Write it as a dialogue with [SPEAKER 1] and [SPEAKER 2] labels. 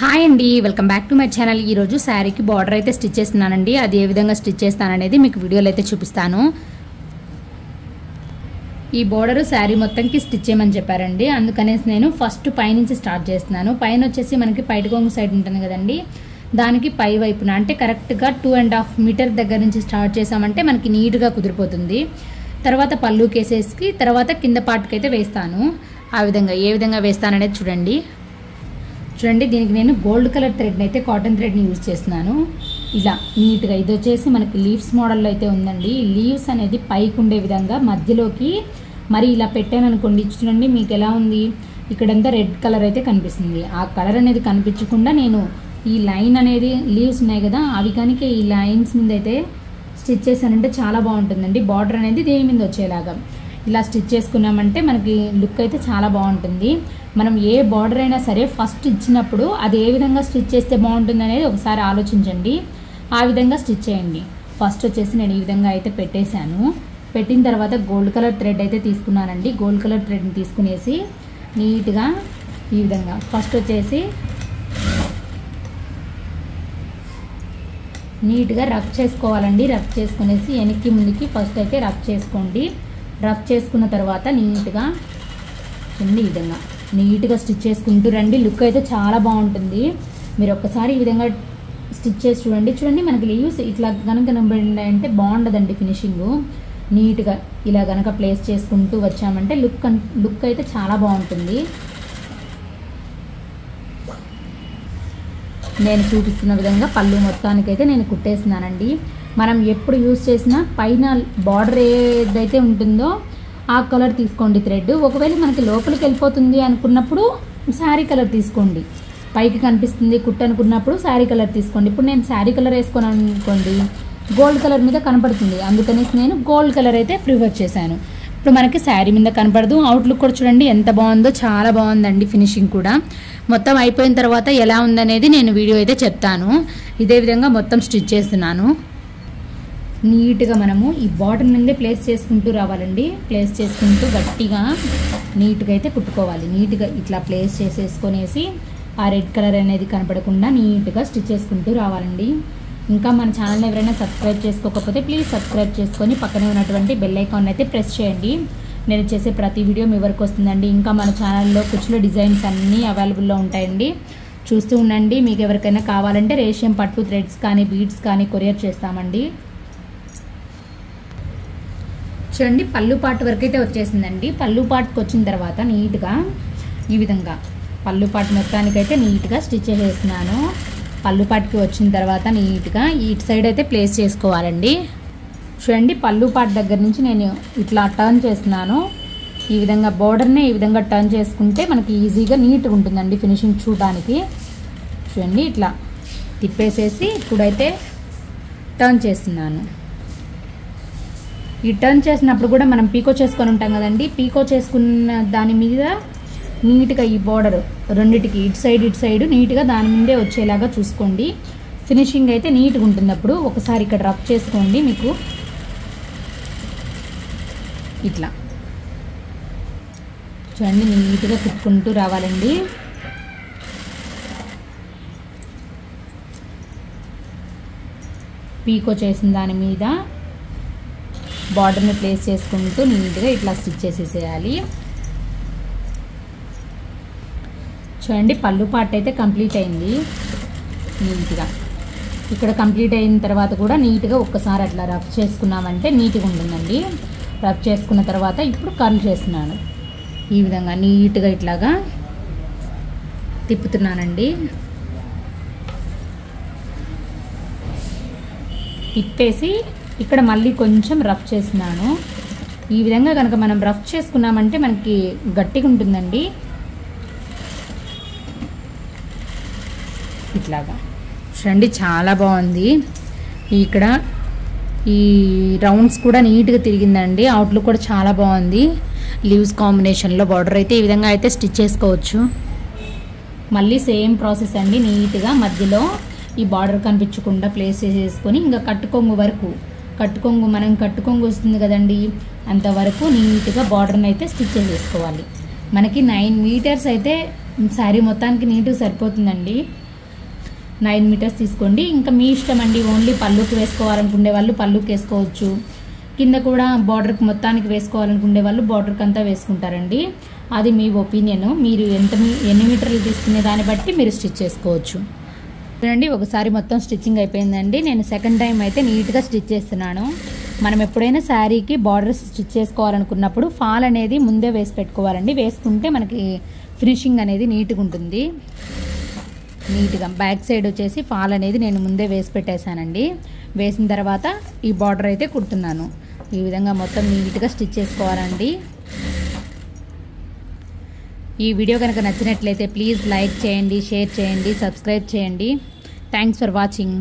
[SPEAKER 1] Hi అండి, welcome back to my channel. ఈరోజు శారీకి బార్డర్ అయితే స్టిచ్ చేస్తున్నానండి. అది ఏ విధంగా స్టిచ్ చేస్తాననేది మీకు వీడియోలో అయితే చూపిస్తాను. ఈ బార్డర్ శారీ మొత్తంకి స్టిచ్ చేయమని చెప్పారండి. అందుకనేసి నేను ఫస్ట్ పైనుంచి స్టార్ట్ చేస్తున్నాను. పైన వచ్చేసి మనకి పైట కొంగు సైడ్ ఉంటుంది కదండి, దానికి పై వైపున అంటే కరెక్ట్గా 2.5 మీటర్ దగ్గర నుంచి స్టార్ట్ చేసామంటే మనకి నీట్గా కుదిరిపోతుంది. తర్వాత పళ్ళు కేసేసి తర్వాత కింద పార్ట్కి అయితే వేస్తాను. ఆ విధంగా ఏ విధంగా వేస్తాననేది చూడండి. దీనికి నేను గోల్డ్ కలర్ థ్రెడ్ని అయితే కాటన్ థ్రెడ్ని యూజ్ చేస్తున్నాను. ఇలా నీట్గా ఇది వచ్చేసి మనకి లీవ్స్ మోడల్లో అయితే ఉందండి. లీవ్స్ అనేది పైకి ఉండే విధంగా మధ్యలోకి మరి ఇలా పెట్టాను అనుకోండి. చూడండి మీకు ఎలా ఉంది, ఇక్కడంతా రెడ్ కలర్ అయితే కనిపిస్తుంది. ఆ కలర్ అనేది కనిపించకుండా నేను ఈ లైన్ అనేది లీవ్స్ ఉన్నాయి కదా, అవి కనుక ఈ లైన్స్ మీద అయితే స్టిచ్ చేశానంటే చాలా బాగుంటుందండి. బార్డర్ అనేది దేని మీద వచ్చేలాగా ఇలా స్టిచ్ చేసుకున్నామంటే మనకి లుక్ అయితే చాలా బాగుంటుంది. మనం ఏ బార్డర్ అయినా సరే ఫస్ట్ ఇచ్చినప్పుడు అది ఏ విధంగా స్టిచ్ చేస్తే బాగుంటుంది అనేది ఒకసారి ఆలోచించండి. ఆ విధంగా స్టిచ్ చేయండి. ఫస్ట్ వచ్చేసి నేను ఈ విధంగా అయితే పెట్టేశాను. పెట్టిన తర్వాత గోల్డ్ కలర్ థ్రెడ్ అయితే తీసుకున్నానండి. గోల్డ్ కలర్ థ్రెడ్ని తీసుకునేసి నీట్గా ఈ విధంగా ఫస్ట్ వచ్చేసి నీట్గా రఫ్ చేసుకోవాలండి. రఫ్ చేసుకునేసి వెనక్కి ముందుకి ఫస్ట్ అయితే రఫ్ చేసుకోండి. రఫ్ చేసుకున్న తర్వాత నీట్గా ఈ విధంగా నీట్గా స్టిచ్ చేసుకుంటూ రండి. లుక్ అయితే చాలా బాగుంటుంది. మీరు ఒక్కసారి ఈ విధంగా స్టిచ్ చేసి చూడండి. మనకి లీవ్స్ ఇట్లా కనుక కనబడిందంటే బాగుండదండి ఫినిషింగ్. నీట్గా ఇలా కనుక ప్లేస్ చేసుకుంటూ వచ్చామంటే లుక్ అయితే చాలా బాగుంటుంది. నేను చూపిస్తున్న విధంగా పళ్ళు మొత్తానికైతే నేను కుట్టేస్తున్నానండి. మనం ఎప్పుడు యూజ్ చేసినా పైన బార్డర్ ఏదైతే ఉంటుందో ఆ కలర్ తీసుకోండి థ్రెడ్. ఒకవేళ మనకి లోపలికి వెళ్ళిపోతుంది అనుకున్నప్పుడు శారీ కలర్ తీసుకోండి. పైకి కనిపిస్తుంది కుట్టు అనుకున్నప్పుడు శారీ కలర్ తీసుకోండి. ఇప్పుడు నేను శారీ కలర్ వేసుకున్నాను అనుకోండి, గోల్డ్ కలర్ మీద కనపడుతుంది. అందుకనేసి నేను గోల్డ్ కలర్ అయితే ప్రిఫర్ చేశాను. ఇప్పుడు మనకి శారీ మీద కనపడదు. అవుట్లుక్ కూడా చూడండి ఎంత బాగుందో, చాలా బాగుందండి ఫినిషింగ్ కూడా. మొత్తం అయిపోయిన తర్వాత ఎలా ఉందనేది నేను వీడియో అయితే చెప్తాను. ఇదే విధంగా మొత్తం స్టిచ్ చేస్తున్నాను. నీట్గా మనము ఈ బాటమ్ నుండి ప్లేస్ చేసుకుంటూ రావాలండి. ప్లేస్ చేసుకుంటూ గట్టిగా నీట్గా అయితే కుట్టుకోవాలి. నీట్గా ఇట్లా ప్లేస్ చేసేసుకొనేసి ఆ రెడ్ కలర్ అనేది కనపడకుండా నీట్గా స్టిచ్ చేసుకుంటూ రావాలండి. ఇంకా మన ఛానల్ని ఎవరైనా సబ్స్క్రైబ్ చేసుకోకపోతే ప్లీజ్ సబ్స్క్రైబ్ చేసుకొని పక్కనే ఉన్నటువంటి బెల్ ఐకాన్ అయితే ప్రెస్ చేయండి. నేను చేసే ప్రతి వీడియో మీ వరకు వస్తుందండి. ఇంకా మన ఛానల్లో కుచ్చుల డిజైన్స్ అన్నీ అవైలబుల్లో ఉంటాయండి. చూస్తూ ఉండండి. మీకు ఎవరికైనా కావాలంటే రేషియం పట్టు థ్రెడ్స్ కానీ బీడ్స్ కానీ కొరియర్ చేస్తామండి. చూడండి పళ్ళు పార్ట్ వరకు అయితే వచ్చేసిందండి. పళ్ళు పార్ట్కి వచ్చిన తర్వాత నీట్గా ఈ విధంగా పళ్ళు పార్ట్ మొత్తానికైతే నీట్గా స్టిచ్ చేసేస్తున్నాను. పళ్ళు పార్ట్కి వచ్చిన తర్వాత నీట్గా ఇటు సైడ్ అయితే ప్లేస్ చేసుకోవాలండి. చూడండి పళ్ళు పార్ట్ దగ్గర నుంచి నేను ఇట్లా టర్న్ చేస్తున్నాను. ఈ విధంగా బోర్డర్ని ఈ విధంగా టర్న్ చేసుకుంటే మనకి ఈజీగా నీట్గా ఉంటుందండి ఫినిషింగ్ చూడడానికి. చూడండి ఇట్లా తిప్పేసేసి ఇప్పుడైతే టర్న్ చేస్తున్నాను. ఈ టర్న్ చేసినప్పుడు కూడా మనం పీకో చేసుకొని ఉంటాం కదండి. పీకో చేసుకున్న దాని మీద నీట్గా ఈ బోర్డర్ రెండిటికి ఇటు సైడ్ నీట్గా దాని మీదే వచ్చేలాగా చూసుకోండి. ఫినిషింగ్ అయితే నీట్గా ఉంటుంది. అప్పుడు ఒకసారి ఇక్కడ రఫ్ చేసుకోండి. మీకు ఇట్లా చూడండి నీట్గా కుట్టుకుంటూ రావాలండి. పీకో చేసిన దాని మీద బార్డర్ని ప్లేస్ చేసుకుంటూ నీట్గా ఇట్లా స్టిచ్ చేసేసేయాలి. చూడండి పళ్ళు పార్ట్ అయితే కంప్లీట్ అయింది. నీట్గా ఇక్కడ కంప్లీట్ అయిన తర్వాత కూడా నీట్గా ఒక్కసారి అట్లా రఫ్ చేసుకున్నామంటే నీట్గా ఉంటుందండి. రఫ్ చేసుకున్న తర్వాత ఇప్పుడు కర్ల్ చేస్తున్నాను. ఈ విధంగా నీట్గా ఇట్లాగా తిప్పుతున్నానండి. తిప్పేసి ఇక్కడ మళ్ళీ కొంచెం రఫ్ చేస్తున్నాను. ఈ విధంగా కనుక మనం రఫ్ చేసుకున్నామంటే మనకి గట్టిగా ఉంటుందండి. ఇట్లాగా చూడండి చాలా బాగుంది. ఇక్కడ ఈ రౌండ్స్ కూడా నీట్గా తిరిగిందండి. అవుట్లుక్ కూడా చాలా బాగుంది. లీవ్స్ కాంబినేషన్లో బార్డర్ అయితే ఈ విధంగా అయితే స్టిచ్ చేసుకోవచ్చు. మళ్ళీ సేమ్ ప్రాసెస్ అండి. నీట్గా మధ్యలో ఈ బార్డర్ కనిపించకుండా ప్లేస్ చేసేసుకొని ఇంకా కట్టుకొంగు వరకు మనం కట్టుకొంగు వస్తుంది కదండి, అంతవరకు నీట్గా బార్డర్ని అయితే స్టిచ్ చేసేసుకోవాలి. మనకి 9 మీటర్స్ అయితే శారీ మొత్తానికి నీట్గా సరిపోతుందండి. 9 మీటర్స్ తీసుకోండి. ఇంకా మీ ఇష్టం అండి, ఓన్లీ పళ్ళుకి వేసుకోవాలనుకునే వాళ్ళు పళ్ళుకి వేసుకోవచ్చు, కింద కూడా బార్డర్కి మొత్తానికి వేసుకోవాలనుకునే వాళ్ళు బార్డర్కి అంతా వేసుకుంటారండి. అది మీ ఒపీనియన్, మీరు ఎన్ని మీటర్లు తీసుకునే దాన్ని బట్టి మీరు స్టిచ్ చేసుకోవచ్చు. చూడండి, ఒకసారి మొత్తం స్టిచ్చింగ్ అయిపోయిందండి. నేను సెకండ్ టైం అయితే నీట్గా స్టిచ్ చేస్తున్నాను. మనం ఎప్పుడైనా శారీకి బార్డర్ స్టిచ్ చేసుకోవాలనుకున్నప్పుడు ఫాల్ అనేది ముందే వేసి పెట్టుకోవాలండి. వేసుకుంటే మనకి ఫినిషింగ్ అనేది నీట్గా ఉంటుంది. నీట్గా బ్యాక్ సైడ్ వచ్చేసి ఫాల్ అనేది నేను ముందే వేసి పెట్టేశానండి. వేసిన తర్వాత ఈ బార్డర్ అయితే కుడుతున్నాను. ఈ విధంగా మొత్తం నీట్గా స్టిచ్ చేసుకోవాలండి. ఈ వీడియో కనుక నచ్చినట్లయితే ప్లీజ్ లైక్ చేయండి, షేర్ చేయండి, సబ్స్క్రైబ్ చేయండి. Thanks for watching.